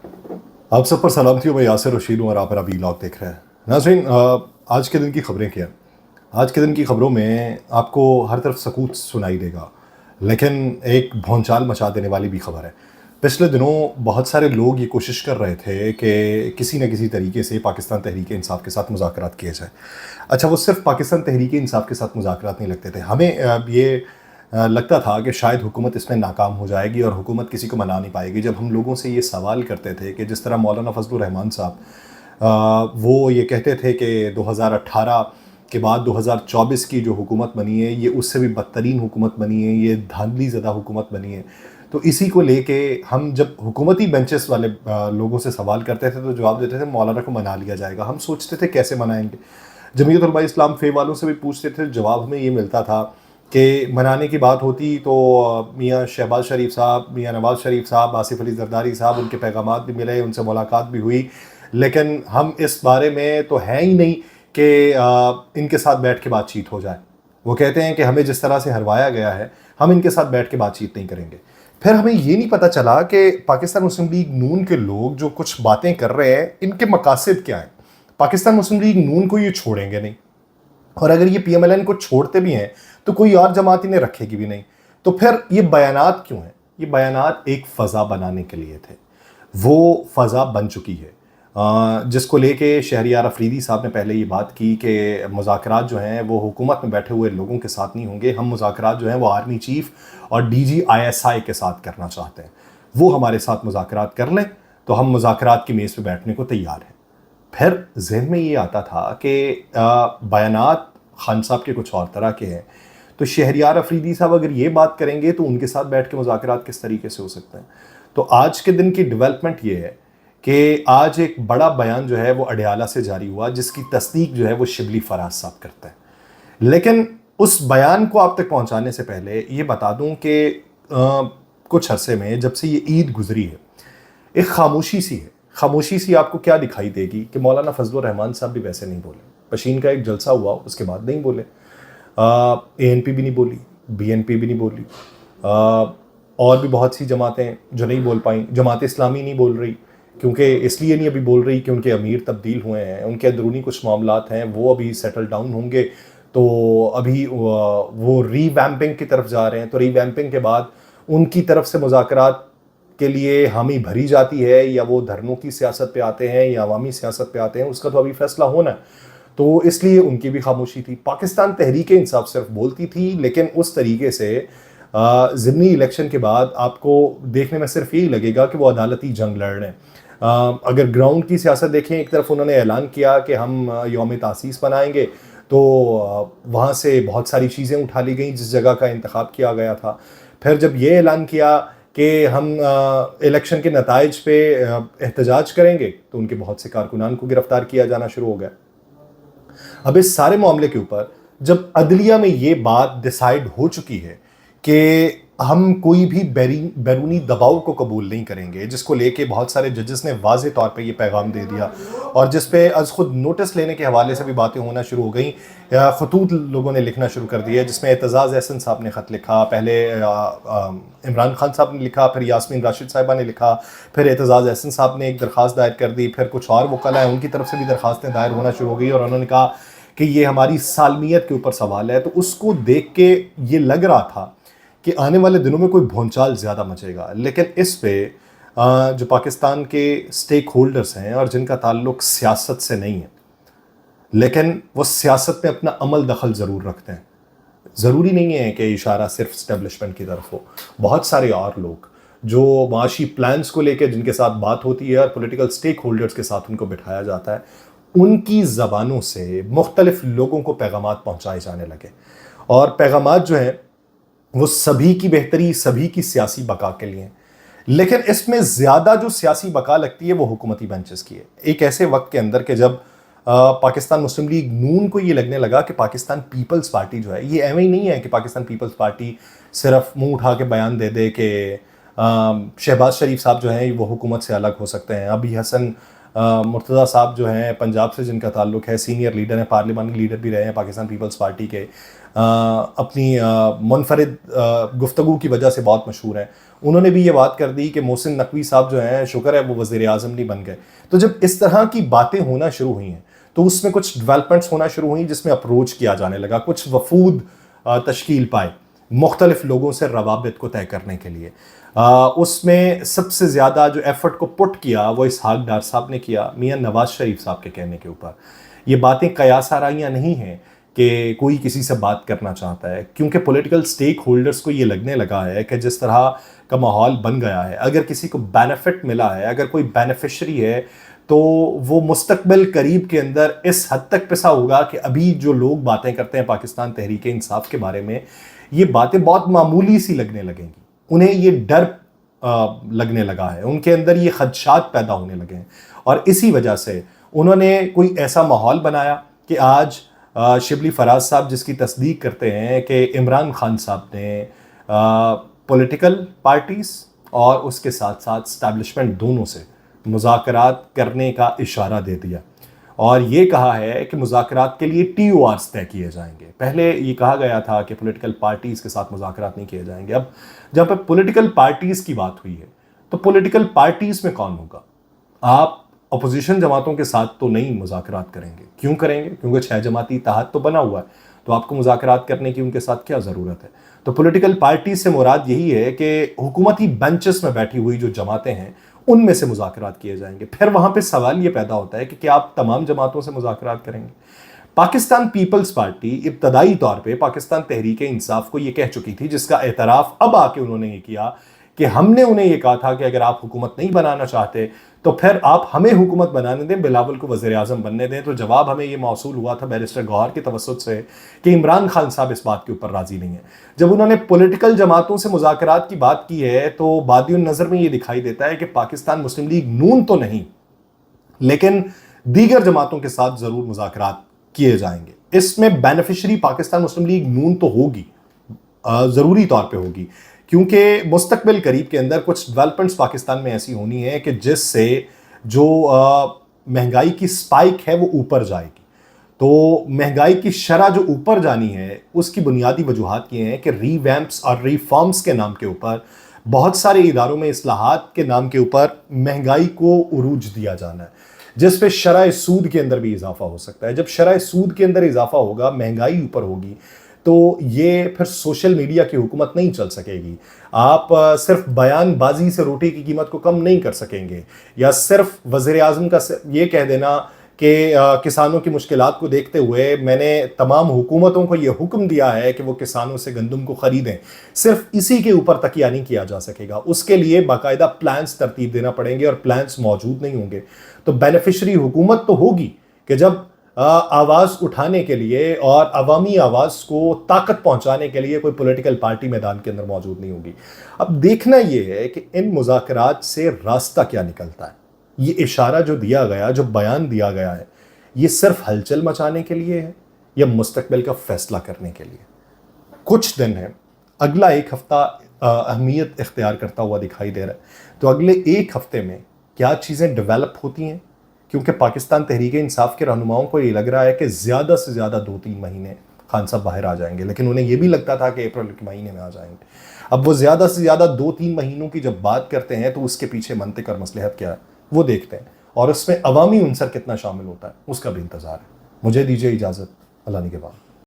आप सब पर सलामती हो। मैं यासिर रशीद हूँ और आप मेरा वीलॉग देख रहे हैं। नाज़रीन, आज के दिन की खबरें क्या हैं? आज के दिन की खबरों में आपको हर तरफ सकूत सुनाई देगा, लेकिन एक भौंचाल मचा देने वाली भी खबर है। पिछले दिनों बहुत सारे लोग ये कोशिश कर रहे थे कि किसी न किसी तरीके से पाकिस्तान तहरीक इंसाफ के साथ मुज़ाकरात किए जाए। अच्छा, वो सिर्फ पाकिस्तान तहरीक इंसाफ के साथ मुज़ाकरात नहीं लगते थे, हमें ये लगता था कि शायद हुकूमत इसमें नाकाम हो जाएगी और हुकूमत किसी को मना नहीं पाएगी। जब हम लोगों से ये सवाल करते थे कि जिस तरह मौलाना फजलुर रहमान साहब वो ये कहते थे कि 2018 के बाद 2024 की जो हुकूमत बनी है ये उससे भी बदतरीन हुकूमत बनी है, ये धांधली ज़दा हुकूमत बनी है। तो इसी को लेके हम जब हुकूमती बेंचेस वाले लोगों से सवाल करते थे तो जवाब देते थे मौलाना को मना लिया जाएगा। हम सोचते थे कैसे मनाएंगे। जमीयत उलमा इस्लाम फे वालों से भी पूछते थे, जवाब हमें ये मिलता था कि मनाने की बात होती तो मियाँ शहबाज शरीफ साहब, मियाँ नवाज़ शरीफ साहब, आसिफ अली ज़रदारी साहब, उनके पैगामात भी मिले, उनसे मुलाकात भी हुई, लेकिन हम इस बारे में तो है ही नहीं कि इनके साथ बैठ के बातचीत हो जाए। वो कहते हैं कि हमें जिस तरह से हरवाया गया है हम इनके साथ बैठ के बातचीत नहीं करेंगे। फिर हमें ये नहीं पता चला कि पाकिस्तान मुस्लिम लीग नून के लोग जो कुछ बातें कर रहे हैं इनके मकासद क्या हैं। पाकिस्तान मुस्लिम लीग नून को ये छोड़ेंगे नहीं, और अगर ये पीएमएलएन को छोड़ते भी हैं तो कोई और जमात इन्हें रखेगी भी नहीं। तो फिर ये बयानात क्यों हैं? ये बयानात एक फ़ज़ा बनाने के लिए थे। वो फ़ज़ा बन चुकी है, जिसको लेके शहरियार अफरीदी साहब ने पहले ये बात की कि मुज़ाकरात जो हैं वो हुकूमत में बैठे हुए लोगों के साथ नहीं होंगे। हम मुज़ाकरात जो हैं वो आर्मी चीफ़ और डीजी आईएसआई के साथ करना चाहते हैं। वो हमारे साथ मुज़ाकरात कर लें तो हम मुज़ाकरात की मेज़ पे बैठने को तैयार हैं। फिर ज़हन में ये आता था कि बयानात खान साहब के कुछ और तरह के हैं, तो शहरियार अफरीदी साहब अगर ये बात करेंगे तो उनके साथ बैठ के मुज़ाकरात किस तरीके से हो सकते हैं। तो आज के दिन की डेवलपमेंट ये है कि आज एक बड़ा बयान जो है वो अडयाला से जारी हुआ, जिसकी तस्दीक जो है वो शिबली फराज साहब करते हैं। लेकिन उस बयान को आप तक पहुंचाने से पहले ये बता दूं कि कुछ अरसे में जब से ये ईद गुजरी है एक खामोशी सी है। खामोशी सी आपको क्या दिखाई देगी कि मौलाना फजलुर रहमान साहब भी वैसे नहीं बोले। पशीन का एक जलसा हुआ, उसके बाद नहीं बोले। एएनपी भी नहीं बोली, बीएनपी भी नहीं बोली, और भी बहुत सी जमातें जो नहीं बोल पाई। जमात इस्लामी नहीं बोल रही, क्योंकि इसलिए नहीं अभी बोल रही कि उनके अमीर तब्दील हुए हैं, उनके अंदरूनी कुछ मामलात हैं, वो अभी सेटल डाउन होंगे। तो अभी वो रीवैम्पिंग की तरफ जा रहे हैं। तो रीवैम्पिंग के बाद उनकी तरफ से मुज़ाकरात के लिए हामी भरी जाती है या वो धरनों की सियासत पे आते हैं या अवामी सियासत पे आते हैं, उसका तो अभी फैसला होना है। तो इसलिए उनकी भी खामोशी थी। पाकिस्तान तहरीक इंसाफ सिर्फ बोलती थी, लेकिन उस तरीके से ज़िमनी इलेक्शन के बाद आपको देखने में सिर्फ यही लगेगा कि वो अदालती जंग लड़ रहे हैं। अगर ग्राउंड की सियासत देखें, एक तरफ उन्होंने ऐलान किया कि हम यौम तासीस बनाएंगे, तो वहाँ से बहुत सारी चीज़ें उठा ली गई जिस जगह का इंतखाब किया गया था। फिर जब ये ऐलान किया कि हम इलेक्शन के नताइज पे एहतजाज करेंगे, तो उनके बहुत से कारकुनान को गिरफ्तार किया जाना शुरू हो गया। अब इस सारे मामले के ऊपर जब अदलिया में ये बात डिसाइड हो चुकी है कि हम कोई भी बैरूनी दबाव को कबूल नहीं करेंगे, जिसको लेके बहुत सारे जजेस ने वाज़ेह तौर पे ये पैगाम दे दिया, और जिस पे अज खुद नोटिस लेने के हवाले से भी बातें होना शुरू हो गई। खतूत लोगों ने लिखना शुरू कर दिया, जिसमें एतजाज़ एहसन साहब ने ख़त लिखा, पहले इमरान खान साहब ने लिखा, फिर यास्मीन राशिद साहिबा ने लिखा, फिर एतजाज़ एहसन साहब ने एक दरख्वास्त दायर कर दी, फिर कुछ और वकला हैं उनकी तरफ से भी दरख्वास्तें दायर होना शुरू हो गई, और उन्होंने कहा कि ये हमारी सालमियत के ऊपर सवाल है। तो उसको देख के ये लग रहा था कि आने वाले दिनों में कोई भौंचाल ज़्यादा मचेगा। लेकिन इस पे जो पाकिस्तान के स्टेक होल्डर्स हैं और जिनका ताल्लुक सियासत से नहीं है, लेकिन वो सियासत में अपना अमल दखल ज़रूर रखते हैं। ज़रूरी नहीं है कि इशारा सिर्फ इस्टेब्लिशमेंट की तरफ हो। बहुत सारे और लोग जो माशी प्लान्स को लेकर जिनके साथ बात होती है और पॉलिटिकल स्टेक होल्डर्स के साथ उनको बिठाया जाता है, उनकी ज़बानों से मुख्तलिफ लोगों को पैगामात पहुँचाए जाने लगे। और पैगामात जो हैं वो सभी की बेहतरी, सभी की सियासी बका के लिए। लेकिन इसमें ज़्यादा जो सियासी बका लगती है वो हुकूमती बेंचेस की है। एक ऐसे वक्त के अंदर के जब पाकिस्तान मुस्लिम लीग नून को ये लगने लगा कि पाकिस्तान पीपल्स पार्टी जो है, ये एवं ही नहीं है कि पाकिस्तान पीपल्स पार्टी सिर्फ मुंह उठा के बयान दे दे कि शहबाज शरीफ साहब जो हैं वो हुकूमत से अलग हो सकते हैं, अभी हसन مرتضیٰ صاحب جو ہیں پنجاب سے جن کا تعلق ہے، سینئر لیڈر ہیں، پارلیمانی لیڈر بھی رہے ہیں پاکستان پیپلز پارٹی کے، اپنی منفرد گفتگو کی وجہ سے بہت مشہور ہیں، انہوں نے بھی یہ بات کر دی کہ محسن نقوی صاحب جو ہیں شکر ہے وہ وزیر اعظم نہیں بن گئے۔ تو جب اس طرح کی باتیں ہونا شروع ہوئی ہیں تو اس میں کچھ ڈیولپمنٹس ہونا شروع ہوئیں جس میں اپروچ کیا جانے لگا، کچھ وفود تشکیل پائے مختلف لوگوں سے روابط کو طے کرنے کے لیے۔ اس میں سب سے زیادہ جو ایفرٹ کو پٹ کیا وہ اسحاق ڈار صاحب نے کیا، میاں نواز شریف صاحب کے کہنے کے اوپر۔ یہ باتیں قیاس آرائیاں نہیں ہیں کہ کوئی کسی سے بات کرنا چاہتا ہے، کیونکہ پولیٹیکل سٹیک ہولڈرز کو یہ لگنے لگا ہے کہ جس طرح کا ماحول بن گیا ہے، اگر کسی کو بینیفٹ ملا ہے، اگر کوئی بینیفیشری ہے تو وہ مستقبل قریب کے اندر اس حد تک پسا ہوگا کہ ابھی جو لوگ باتیں کرتے ہیں پاکستان تحریک انصاف کے بارے میں، یہ باتیں بہت معمولی سی لگنے لگیں گی، انہیں یہ ڈر لگنے لگا ہے، ان کے اندر یہ خدشات پیدا ہونے لگے ہیں، اور اسی وجہ سے انہوں نے کوئی ایسا ماحول بنایا کہ آج شبلی فراز صاحب جس کی تصدیق کرتے ہیں کہ عمران خان صاحب نے پولیٹیکل پارٹیز اور اس کے ساتھ ساتھ اسٹیبلشمنٹ دونوں سے مذاکرات کرنے کا اشارہ دے دیا، اور یہ کہا ہے کہ مذاکرات کے لیے ٹی او آرز طے کیے جائیں گے۔ پہلے یہ کہا گیا تھا کہ پولیٹیکل پارٹیز کے ساتھ مذاکرات نہیں کیے جائیں گے، اب جب پولیٹیکل پارٹیز کی بات ہوئی ہے تو پولیٹیکل پارٹیز میں کون ہوگا؟ آپ اپوزیشن جماعتوں کے ساتھ تو نہیں مذاکرات کریں گے، کیوں کریں گے؟ کیونکہ 6 جماعتی اتحاد تو بنا ہوا ہے، تو آپ کو مذاکرات کرنے کی ان کے ساتھ کیا ضرورت ہے؟ تو پولیٹیکل پارٹیز سے مراد یہی ہے کہ حکومتی بینچز میں بیٹھی ہوئی جو جماعتیں ہیں ان میں سے مذاکرات کیے جائیں گے۔ پھر وہاں پہ سوال یہ پیدا ہوتا ہے کہ کیا آپ تمام جماعتوں سے مذاکرات کریں گے؟ پاکستان پیپلز پارٹی ابتدائی طور پہ پاکستان تحریک انصاف کو یہ کہہ چکی تھی، جس کا اعتراف اب آ کے انہوں نے یہ کیا کہ ہم نے انہیں یہ کہا تھا کہ اگر آپ حکومت نہیں بنانا چاہتے تو پھر آپ ہمیں حکومت بنانے دیں، بلاول کو وزیر اعظم بننے دیں۔ تو جواب ہمیں یہ موصول ہوا تھا بیرسٹر گوہر کے توسط سے کہ عمران خان صاحب اس بات کے اوپر راضی نہیں ہیں۔ جب انہوں نے پولیٹیکل جماعتوں سے مذاکرات کی بات کی ہے تو بادی النظر میں یہ دکھائی دیتا ہے کہ پاکستان مسلم لیگ نون تو نہیں لیکن دیگر جماعتوں کے ساتھ ضرور مذاکرات کیے جائیں گے۔ اس میں بینیفیشری پاکستان مسلم لیگ نون تو ہوگی، ضروری طور پہ ہوگی، کیونکہ مستقبل قریب کے اندر کچھ ڈیولپمنٹس پاکستان میں ایسی ہونی ہے کہ جس سے جو مہنگائی کی سپائک ہے وہ اوپر جائے گی۔ تو مہنگائی کی شرح جو اوپر جانی ہے اس کی بنیادی وجوہات یہ ہیں کہ ری ویمپس اور ریفارمز کے نام کے اوپر، بہت سارے اداروں میں اصلاحات کے نام کے اوپر مہنگائی کو عروج دیا جانا ہے، جس پہ شرح سود کے اندر بھی اضافہ ہو سکتا ہے۔ جب شرح سود کے اندر اضافہ ہوگا، مہنگائی اوپر ہوگی، تو یہ پھر سوشل میڈیا کی حکومت نہیں چل سکے گی۔ آپ صرف بیان بازی سے روٹی کی قیمت کو کم نہیں کر سکیں گے، یا صرف وزیر اعظم کا یہ کہہ دینا کہ کسانوں کی مشکلات کو دیکھتے ہوئے میں نے تمام حکومتوں کو یہ حکم دیا ہے کہ وہ کسانوں سے گندم کو خریدیں، صرف اسی کے اوپر تکیہ نہیں کیا جا سکے گا۔ اس کے لیے باقاعدہ پلانز ترتیب دینا پڑیں گے، اور پلانز موجود نہیں ہوں گے۔ تو بینیفیشری حکومت تو ہوگی کہ جب آواز اٹھانے کے لیے اور عوامی آواز کو طاقت پہنچانے کے لیے کوئی پولیٹیکل پارٹی میدان کے اندر موجود نہیں ہوگی۔ اب دیکھنا یہ ہے کہ ان مذاکرات سے راستہ کیا نکلتا ہے۔ یہ اشارہ جو دیا گیا، جو بیان دیا گیا ہے، یہ صرف ہلچل مچانے کے لیے ہے یا مستقبل کا فیصلہ کرنے کے لیے؟ کچھ دن ہے، اگلا ایک ہفتہ اہمیت اختیار کرتا ہوا دکھائی دے رہا ہے، تو اگلے ایک ہفتے میں کیا چیزیں ڈیولپ ہوتی ہیں، کیونکہ پاکستان تحریک انصاف کے رہنماؤں کو یہ لگ رہا ہے کہ زیادہ سے زیادہ 2-3 مہینے خان صاحب باہر آ جائیں گے، لیکن انہیں یہ بھی لگتا تھا کہ اپریل کے مہینے میں آ جائیں گے۔ اب وہ زیادہ سے زیادہ 2-3 مہینوں کی جب بات کرتے ہیں تو اس کے پیچھے منطق اور مصلحت کیا ہے وہ دیکھتے ہیں، اور اس میں عوامی عنصر کتنا شامل ہوتا ہے اس کا بھی انتظار ہے۔ مجھے دیجیے اجازت، اللہ نگہبان۔